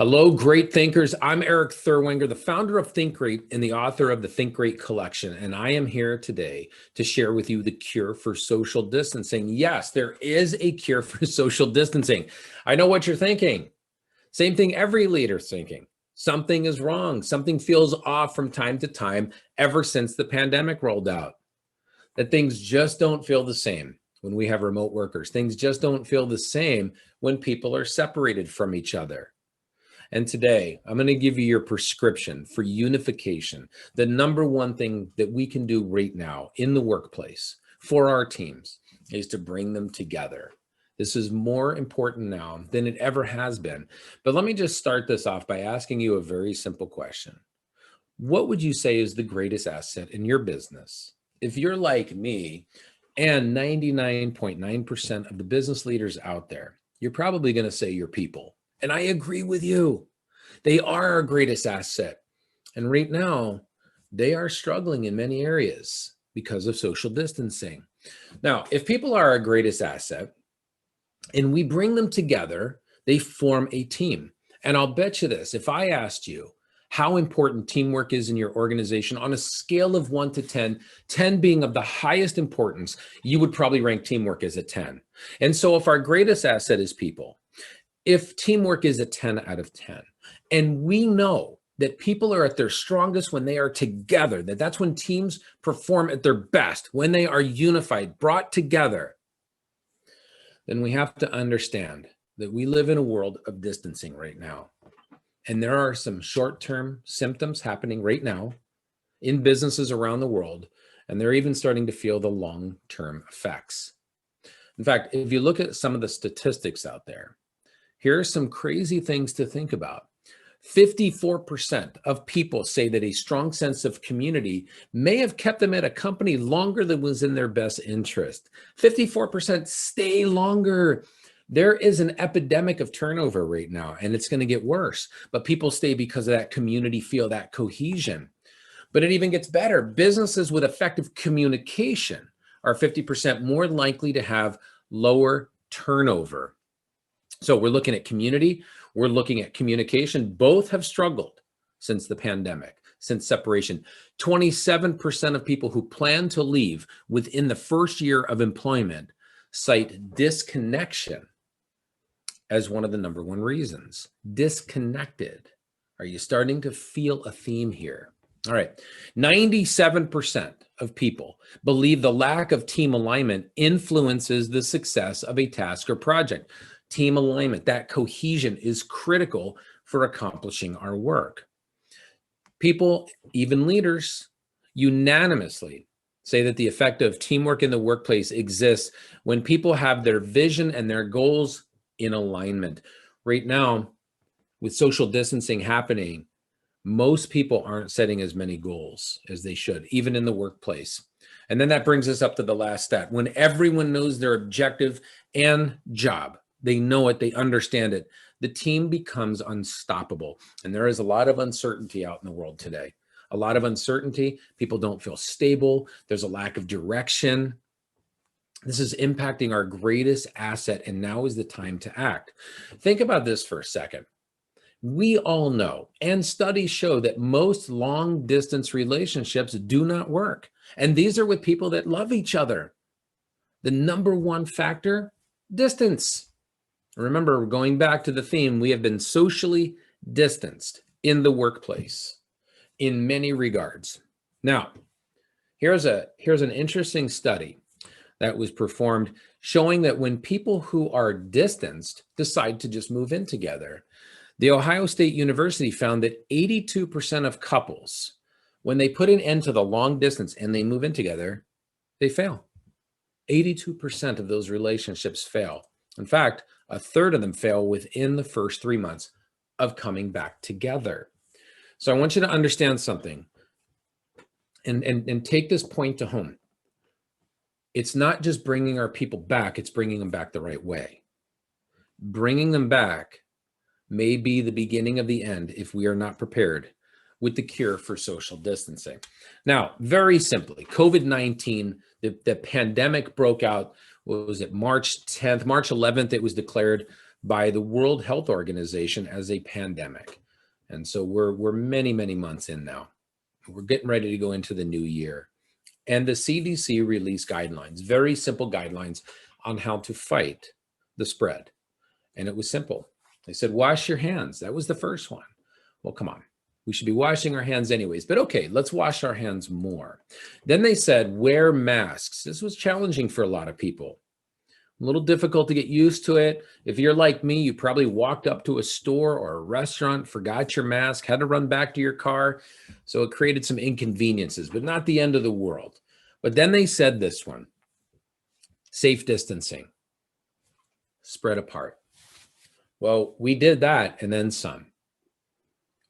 Hello, great thinkers. I'm Eric Thurwinger, the founder of Think Great and the author of the Think Great collection. And I am here today to share with you the cure for social distancing. Yes, there is a cure for social distancing. I know what you're thinking. Same thing every leader's thinking. Something is wrong. Something feels off from time to time ever since the pandemic rolled out. That things just don't feel the same when we have remote workers. Things just don't feel the same when people are separated from each other. And today, I'm going to give you your prescription for unification. The number one thing that we can do right now in the workplace for our teams is to bring them together. This is more important now than it ever has been. But let me just start this off by asking you a very simple question. What would you say is the greatest asset in your business? If you're like me and 99.9% of the business leaders out there, you're probably going to say your people. And I agree with you. They are our greatest asset. And right now, they are struggling in many areas because of social distancing. Now, if people are our greatest asset and we bring them together, they form a team. And I'll bet you this, if I asked you how important teamwork is in your organization on a scale of 1 to 10, 10 being of the highest importance, you would probably rank teamwork as a 10. And so if our greatest asset is people, if teamwork is a 10 out of 10, and we know that people are at their strongest when they are together, that's when teams perform at their best, when they are unified, brought together, then we have to understand that we live in a world of distancing right now. And there are some short-term symptoms happening right now in businesses around the world, and they're even starting to feel the long-term effects. In fact, if you look at some of the statistics out there, here are some crazy things to think about. 54% of people say that a strong sense of community may have kept them at a company longer than was in their best interest. 54% stay longer. There is an epidemic of turnover right now, and it's going to get worse. But people stay because of that community feel, that cohesion. But it even gets better. Businesses with effective communication are 50% more likely to have lower turnover. So we're looking at community, we're looking at communication. Both have struggled since the pandemic, since separation. 27% of people who plan to leave within the first year of employment cite disconnection as one of the number one reasons. Disconnected. Are you starting to feel a theme here? All right. 97% of people believe the lack of team alignment influences the success of a task or project. Team alignment, that cohesion is critical for accomplishing our work. People, even leaders, unanimously say that the effect of teamwork in the workplace exists when people have their vision and their goals in alignment. Right now, with social distancing happening, most people aren't setting as many goals as they should, even in the workplace. And then that brings us up to the last step. When everyone knows their objective and job, they know it, they understand it, the team becomes unstoppable. And there is a lot of uncertainty out in the world today. A lot of uncertainty. People don't feel stable. There's a lack of direction. This is impacting our greatest asset, and now is the time to act. Think about this for a second. We all know, and studies show, that most long-distance relationships do not work. And these are with people that love each other. The number one factor, distance. Remember, going back to the theme, we have been socially distanced in the workplace in many regards. Now, here's an interesting study that was performed showing that when people who are distanced decide to just move in together, the Ohio State University found that 82% of couples, when they put an end to the long distance and they move in together, they fail. 82% of those relationships fail. In fact, a third of them fail within the first 3 months of coming back together. So I want you to understand something and take this point to home. It's not just bringing our people back, it's bringing them back the right way. Bringing them back may be the beginning of the end if we are not prepared with the cure for social distancing. Now, very simply, COVID-19, the pandemic broke out, what was it, March 10th, March 11th, it was declared by the World Health Organization as a pandemic. And so we're many, many months in now. We're getting ready to go into the new year. And the CDC released guidelines, very simple guidelines on how to fight the spread. And it was simple. They said, wash your hands. That was the first one. Well, come on. We should be washing our hands anyways, but okay, let's wash our hands more. Then they said, wear masks. This was challenging for a lot of people. A little difficult to get used to it. If you're like me, you probably walked up to a store or a restaurant, forgot your mask, had to run back to your car. So it created some inconveniences, but not the end of the world. But then they said this one, safe distancing, spread apart. Well, we did that and then some.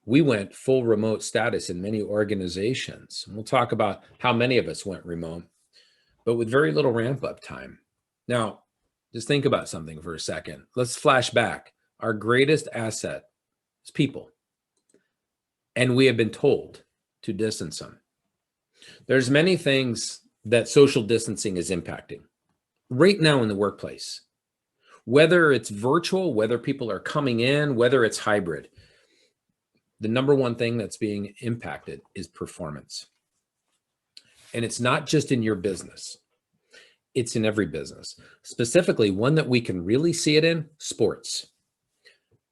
We went full remote status in many organizations. We'll talk about how many of us went remote, but with very little ramp up time. Now, just think about something for a second. Let's flash back. Our greatest asset is people. And we have been told to distance them. There's many things that social distancing is impacting right now in the workplace. Whether it's virtual, whether people are coming in, whether it's hybrid, the number one thing that's being impacted is performance. And it's not just in your business. It's in every business. Specifically, one that we can really see it in, sports.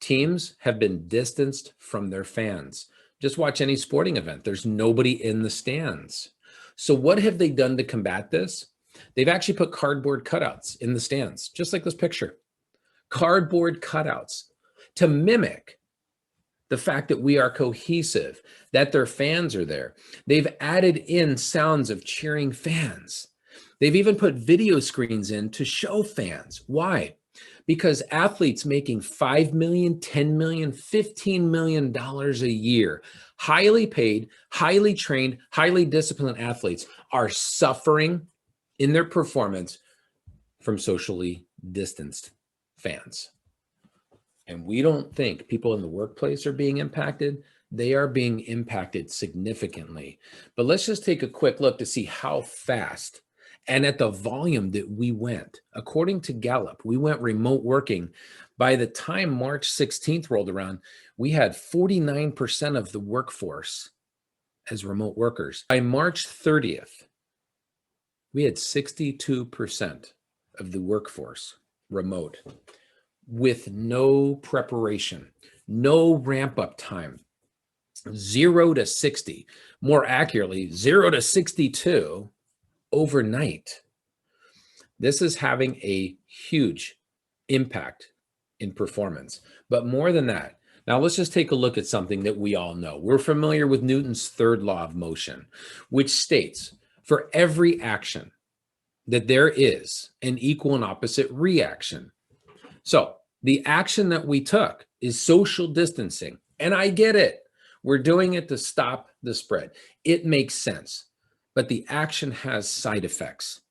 Teams have been distanced from their fans. Just watch any sporting event. There's nobody in the stands. So what have they done to combat this? They've actually put cardboard cutouts in the stands, just like this picture. Cardboard cutouts to mimic the fact that we are cohesive, that their fans are there. They've added in sounds of cheering fans. They've even put video screens in to show fans. Why? Because athletes making $5 million, $10 million, $15 million a year, highly paid, highly trained, highly disciplined athletes are suffering in their performance from socially distanced fans. And we don't think people in the workplace are being impacted. They are being impacted significantly. But let's just take a quick look to see how fast and at the volume that we went. According to Gallup, we went remote working. By the time March 16th rolled around, we had 49% of the workforce as remote workers. By March 30th, we had 62% of the workforce remote with no preparation, no ramp up time, 0 to 60, more accurately, 0 to 62 overnight. This is having a huge impact in performance. But more than that, now let's just take a look at something that we all know. We're familiar with Newton's third law of motion, which states for every action that there is an equal and opposite reaction. So the action that we took is social distancing. And I get it. We're doing it to stop the spread. It makes sense. But the action has side effects.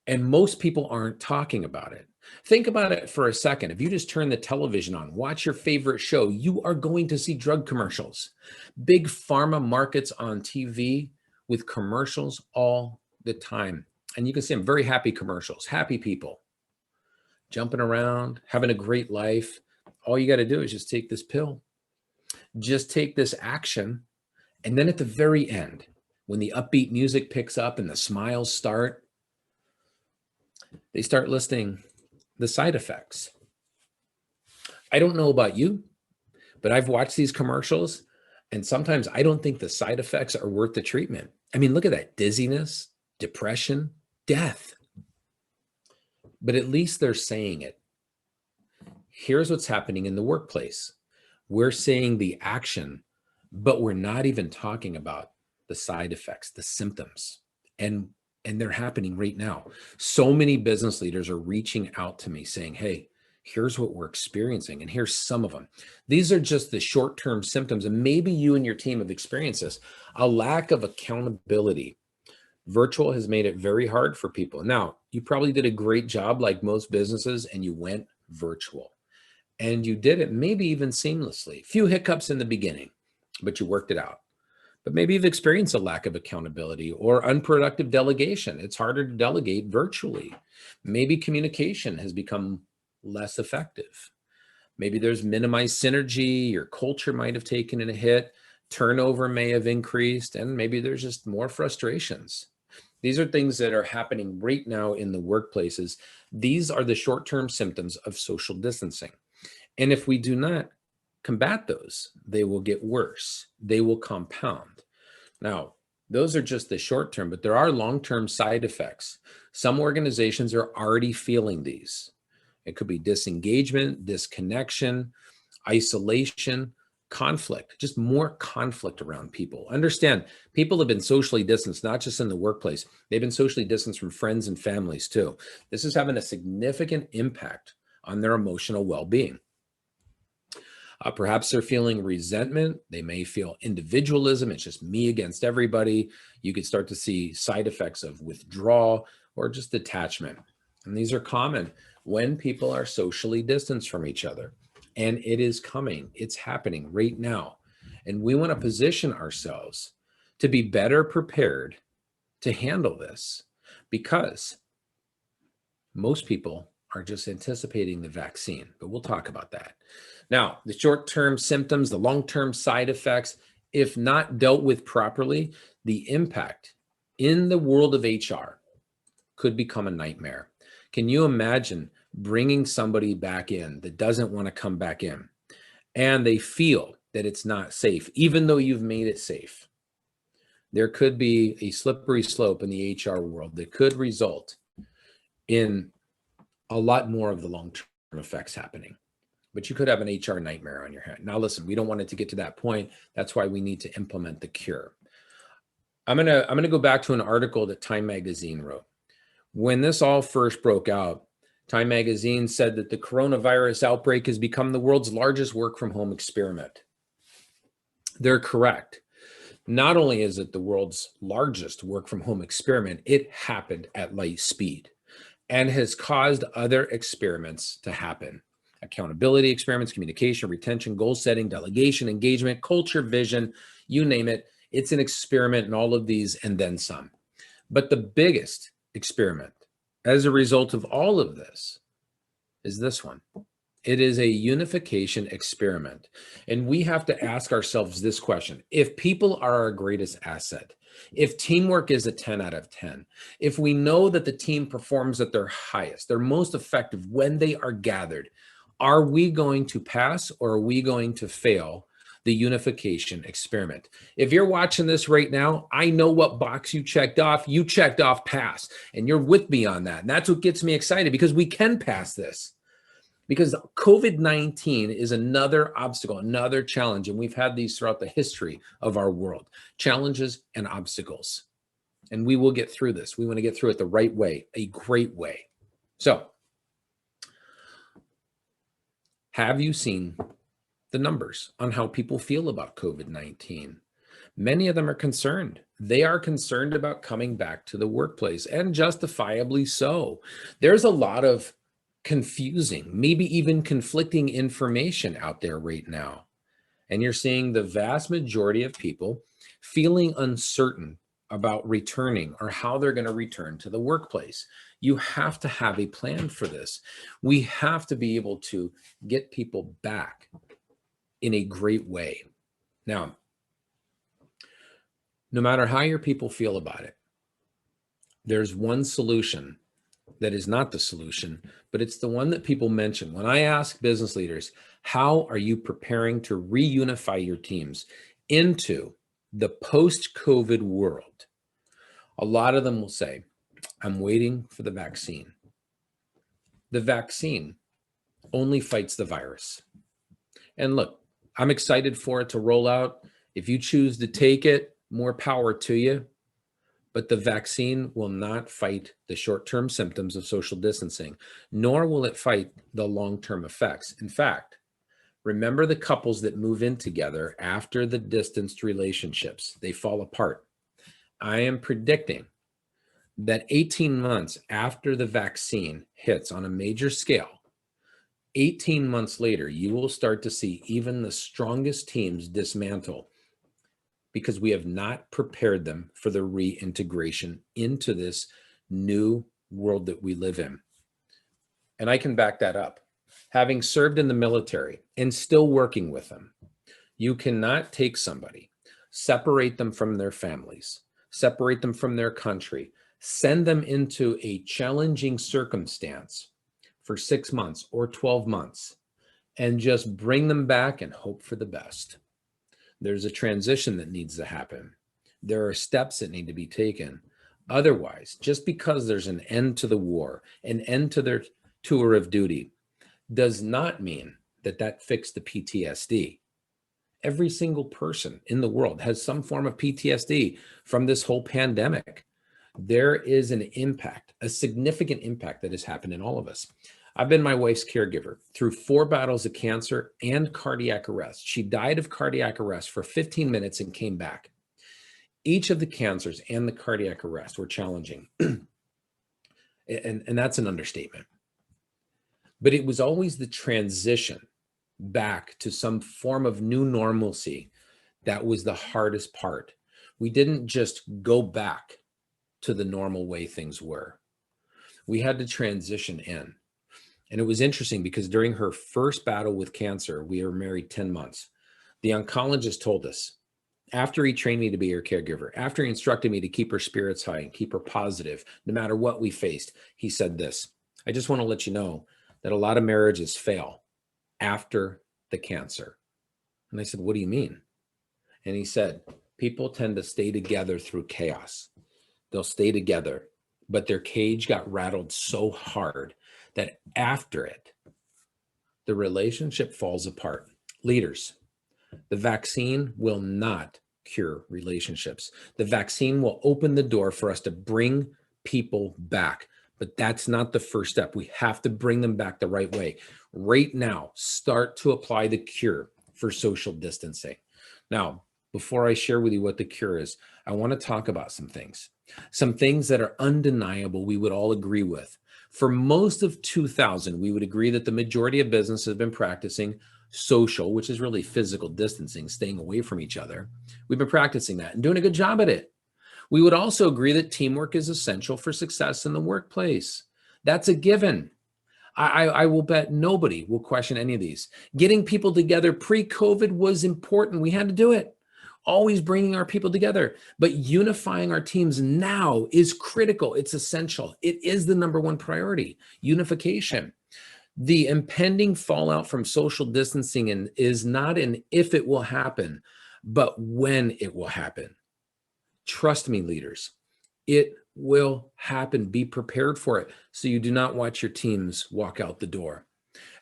And most people aren't talking about it. Think about it for a second. If you just turn the television on, watch your favorite show, you are going to see drug commercials. Big pharma markets on TV with commercials all the time. And you can see them, very happy commercials, happy people jumping around, having a great life. All you got to do is just take this pill, just take this action. And then at the very end, when the upbeat music picks up and the smiles start, they start listing the side effects. I don't know about you, but I've watched these commercials and sometimes I don't think the side effects are worth the treatment. I mean, look at that: dizziness, depression, death. But at least they're saying it. Here's what's happening in the workplace. We're saying the action, but we're not even talking about the side effects, the symptoms. And they're happening right now. So many business leaders are reaching out to me saying, hey, here's what we're experiencing. And here's some of them. These are just the short-term symptoms. And maybe you and your team have experienced this: a lack of accountability. Virtual has made it very hard for people. Now, you probably did a great job like most businesses and you went virtual. And you did it maybe even seamlessly. Few hiccups in the beginning, but you worked it out. But maybe you've experienced a lack of accountability or unproductive delegation. It's harder to delegate virtually. Maybe communication has become less effective. Maybe there's minimized synergy, your culture might have taken a hit, turnover may have increased, and maybe there's just more frustrations. These are things that are happening right now in the workplaces. These are the short-term symptoms of social distancing. And if we do not combat those, they will get worse. They will compound. Now, those are just the short term, but there are long-term side effects. Some organizations are already feeling these. It could be disengagement, disconnection, isolation, conflict, just more conflict around people. Understand, people have been socially distanced, not just in the workplace. They've been socially distanced from friends and families too. This is having a significant impact on their emotional well-being. Perhaps they're feeling resentment. They may feel individualism. It's just me against everybody. You could start to see side effects of withdrawal or just detachment. And these are common when people are socially distanced from each other. And it is coming. It's happening right now. And we want to position ourselves to be better prepared to handle this, because most people are just anticipating the vaccine, but we'll talk about that. Now, the short-term symptoms, the long-term side effects, if not dealt with properly, the impact in the world of HR could become a nightmare. Can you imagine bringing somebody back in that doesn't want to come back in, and they feel that it's not safe, even though you've made it safe? There could be a slippery slope in the HR world that could result in a lot more of the long-term effects happening. But you could have an HR nightmare on your hand. Now, listen, we don't want it to get to that point. That's why we need to implement the cure. I'm gonna go back to an article that Time Magazine wrote. When this all first broke out, Time Magazine said that the coronavirus outbreak has become the world's largest work from home experiment. They're correct. Not only is it the world's largest work from home experiment, it happened at light speed and has caused other experiments to happen. Accountability experiments, communication, retention, goal setting, delegation, engagement, culture, vision, you name it. It's an experiment in all of these and then some. But the biggest experiment as a result of all of this is this one. It is a unification experiment. And we have to ask ourselves this question. If people are our greatest asset, if teamwork is a 10 out of 10, if we know that the team performs at their highest, they're most effective when they are gathered, are we going to pass or are we going to fail the unification experiment? If you're watching this right now, I know what box you checked off. You checked off pass, and you're with me on that. And that's what gets me excited, because we can pass this. Because COVID-19 is another obstacle, another challenge, and we've had these throughout the history of our world, challenges and obstacles. And we will get through this. We want to get through it the right way, a great way. So, have you seen the numbers on how people feel about COVID-19? Many of them are concerned. They are concerned about coming back to the workplace, and justifiably so. There's a lot of confusing, maybe even conflicting information out there right now. And you're seeing the vast majority of people feeling uncertain about returning or how they're going to return to the workplace. You have to have a plan for this. We have to be able to get people back in a great way. Now, no matter how your people feel about it, there's one solution that is not the solution, but it's the one that people mention. When I ask business leaders, how are you preparing to reunify your teams into the post-COVID world? A lot of them will say, I'm waiting for the vaccine. The vaccine only fights the virus. And look, I'm excited for it to roll out. If you choose to take it, more power to you. But the vaccine will not fight the short-term symptoms of social distancing, nor will it fight the long-term effects. In fact, remember the couples that move in together after the distanced relationships, they fall apart. I am predicting that 18 months after the vaccine hits on a major scale, 18 months later, you will start to see even the strongest teams dismantle, because we have not prepared them for the reintegration into this new world that we live in. And I can back that up. having served in the military and still working with them, you cannot take somebody, separate them from their families, separate them from their country, send them into a challenging circumstance for 6 months or 12 months, and just bring them back and hope for the best. There's a transition that needs to happen. There are steps that need to be taken. Otherwise, just because there's an end to the war, an end to their tour of duty, does not mean that that fixed the PTSD. Every single person in the world has some form of PTSD from this whole pandemic. There is an impact, a significant impact that has happened in all of us. I've been my wife's caregiver through 4 battles of cancer and cardiac arrest. She died of cardiac arrest for 15 minutes and came back. Each of the cancers and the cardiac arrest were challenging. and that's an understatement. But it was always the transition back to some form of new normalcy that was the hardest part. We didn't just go back to the normal way things were. We had to transition in. And it was interesting because during her first battle with cancer, we were married 10 months. The oncologist told us, after he trained me to be her caregiver, after he instructed me to keep her spirits high and keep her positive, no matter what we faced, he said this: I just want to let you know that a lot of marriages fail after the cancer. And I said, what do you mean? And he said, people tend to stay together through chaos. They'll stay together, but their cage got rattled so hard that after it, the relationship falls apart. Leaders, the vaccine will not cure relationships. The vaccine will open the door for us to bring people back, but that's not the first step. We have to bring them back the right way. Right now, start to apply the cure for social distancing. Now, before I share with you what the cure is, I want to talk about some things that are undeniable we would all agree with. For most of 2000, we would agree that the majority of businesses have been practicing social, which is really physical distancing, staying away from each other. We've been practicing that and doing a good job at it. We would also agree that teamwork is essential for success in the workplace. That's a given. I will bet nobody will question any of these. Getting people together pre-COVID was important. We had to do it. Always bringing our people together, but unifying our teams now is critical. It's essential. It is the number one priority, unification. The impending fallout from social distancing is not an if it will happen, but when it will happen. Trust me, leaders, it will happen. Be prepared for it so you do not watch your teams walk out the door.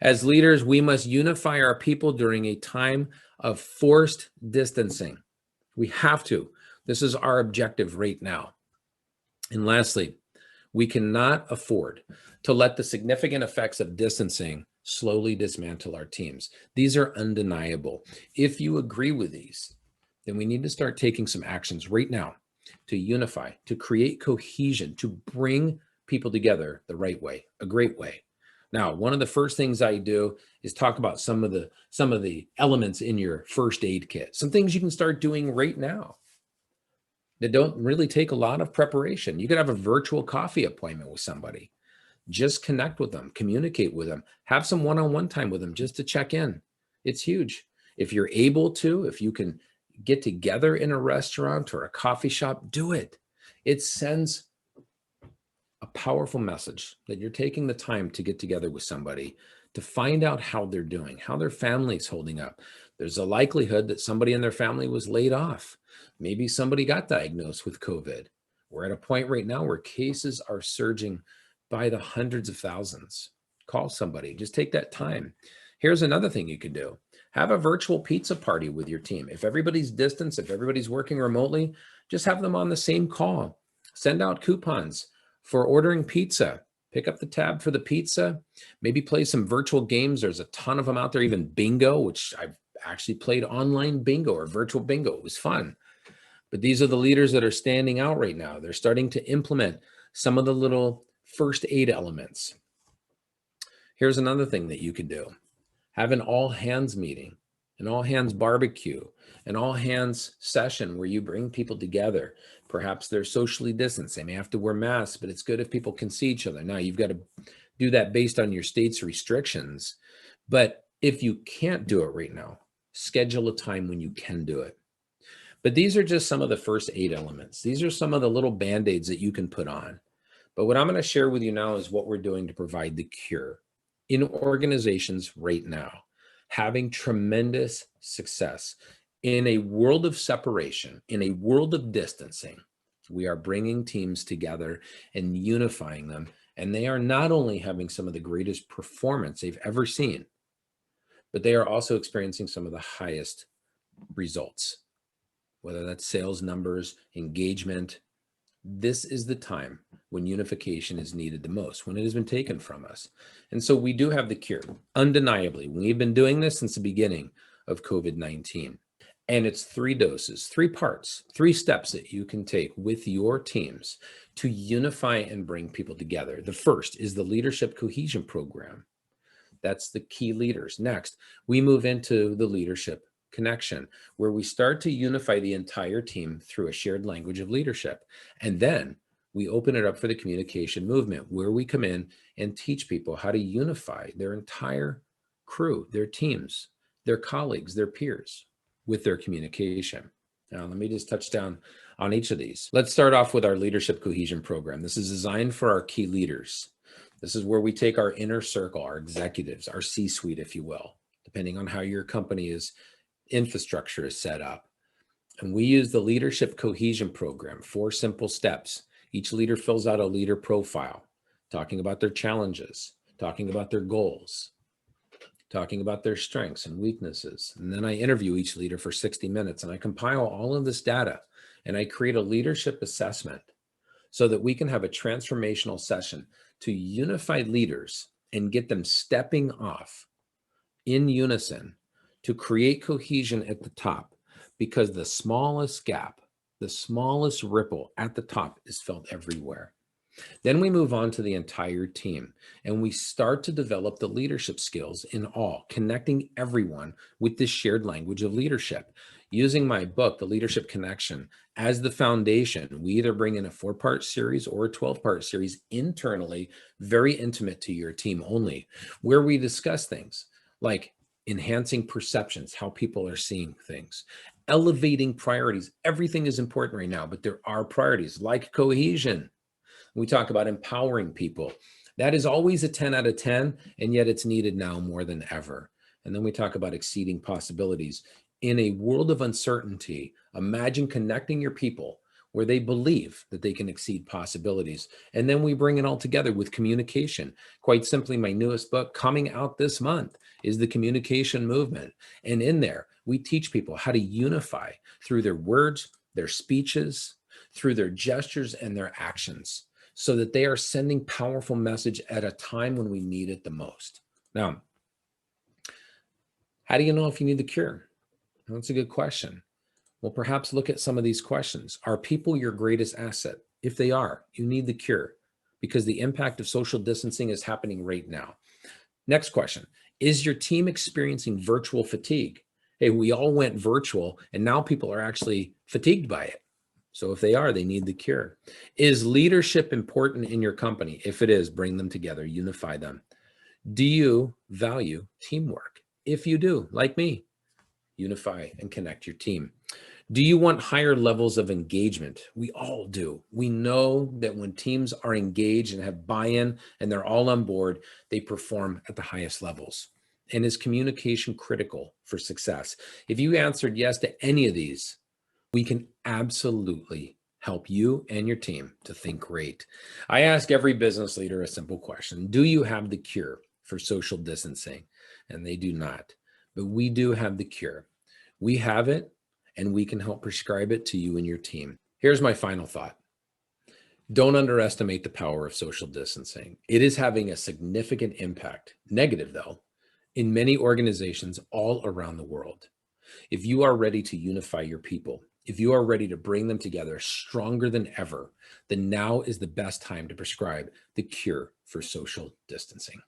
As leaders, we must unify our people during a time of forced distancing. We have to. This is our objective right now. And lastly, we cannot afford to let the significant effects of distancing slowly dismantle our teams. These are undeniable. If you agree with these, then we need to start taking some actions right now to unify, to create cohesion, to bring people together the right way, a great way. Now, one of the first things I do is talk about some of the elements in your first aid kit, some things you can start doing right now that don't really take a lot of preparation. You could have a virtual coffee appointment with somebody. Just connect with them, communicate with them, have some one-on-one time with them just to check in. It's huge. If you're able to, if you can get together in a restaurant or a coffee shop, do it. It sends a powerful message that you're taking the time to get together with somebody to find out how they're doing, how their family's holding up. There's a likelihood that somebody in their family was laid off. Maybe somebody got diagnosed with COVID. We're at a point right now where cases are surging by the hundreds of thousands. Call somebody, just take that time. Here's another thing you could do. Have a virtual pizza party with your team. If everybody's distanced, if everybody's working remotely, just have them on the same call. Send out coupons for ordering pizza. Pick up the tab for the pizza, maybe play some virtual games. There's a ton of them out there, even bingo, which I've actually played online bingo or virtual bingo. It was fun. But these are the leaders that are standing out right now. They're starting to implement some of the little first aid elements. Here's another thing that you could do. Have an all hands meeting, an all hands barbecue, an all hands session where you bring people together. Perhaps they're socially distanced. They may have to wear masks, but it's good if people can see each other. Now you've got to do that based on your state's restrictions. But if you can't do it right now, schedule a time when you can do it. But these are just some of the first 8 elements. These are some of the little band-aids that you can put on. But what I'm going to share with you now is what we're doing to provide the cure in organizations right now, having tremendous success. In a world of separation, in a world of distancing, we are bringing teams together and unifying them. And they are not only having some of the greatest performance they've ever seen, but they are also experiencing some of the highest results, whether that's sales numbers, engagement. This is the time when unification is needed the most, when it has been taken from us. And so we do have the cure, undeniably. We've been doing this since the beginning of COVID-19. And it's 3 doses, 3 parts, 3 steps that you can take with your teams to unify and bring people together. The first is the Leadership Cohesion Program. That's the key leaders. Next, we move into the Leadership Connection, where we start to unify the entire team through a shared language of leadership. And then we open it up for the communication movement, where we come in and teach people how to unify their entire crew, their teams, their colleagues, their peers with their communication. Now, let me just touch down on each of these. Let's start off with our Leadership Cohesion Program. This is designed for our key leaders. This is where we take our inner circle, our executives, our C-suite, if you will, depending on how your company's infrastructure is set up. And we use the Leadership Cohesion Program, 4 simple steps. Each leader fills out a leader profile, talking about their challenges, talking about their goals, talking about their strengths and weaknesses. And then I interview each leader for 60 minutes and I compile all of this data and I create a leadership assessment so that we can have a transformational session to unify leaders and get them stepping off in unison to create cohesion at the top, because the smallest gap, the smallest ripple at the top is felt everywhere. Then we move on to the entire team and we start to develop the leadership skills in all, connecting everyone with this shared language of leadership. Using my book, The Leadership Connection, as the foundation, we either bring in a 4-part series or a 12-part series internally, very intimate to your team only, where we discuss things like enhancing perceptions, how people are seeing things, elevating priorities. Everything is important right now, but there are priorities like cohesion. We talk about empowering people. That is always a 10 out of 10, and yet it's needed now more than ever. And then we talk about exceeding possibilities. In a world of uncertainty, imagine connecting your people where they believe that they can exceed possibilities. And then we bring it all together with communication. Quite simply, my newest book coming out this month is The Communication Movement. And in there, we teach people how to unify through their words, their speeches, through their gestures and their actions, so that they are sending powerful message at a time when we need it the most. Now, how do you know if you need the cure? That's a good question. Well, perhaps look at some of these questions. Are people your greatest asset? If they are, you need the cure, because the impact of social distancing is happening right now. Next question, is your team experiencing virtual fatigue? Hey, we all went virtual and now people are actually fatigued by it. So if they are, they need the cure. Is leadership important in your company? If it is, bring them together, unify them. Do you value teamwork? If you do, like me, unify and connect your team. Do you want higher levels of engagement? We all do. We know that when teams are engaged and have buy-in and they're all on board, they perform at the highest levels. And is communication critical for success? If you answered yes to any of these, we can absolutely help you and your team to think great. I ask every business leader a simple question. Do you have the cure for social distancing? And they do not, but we do have the cure. We have it, and we can help prescribe it to you and your team. Here's my final thought. Don't underestimate the power of social distancing. It is having a significant impact, negative though, in many organizations all around the world. If you are ready to unify your people, if you are ready to bring them together stronger than ever, then now is the best time to prescribe the cure for social distancing.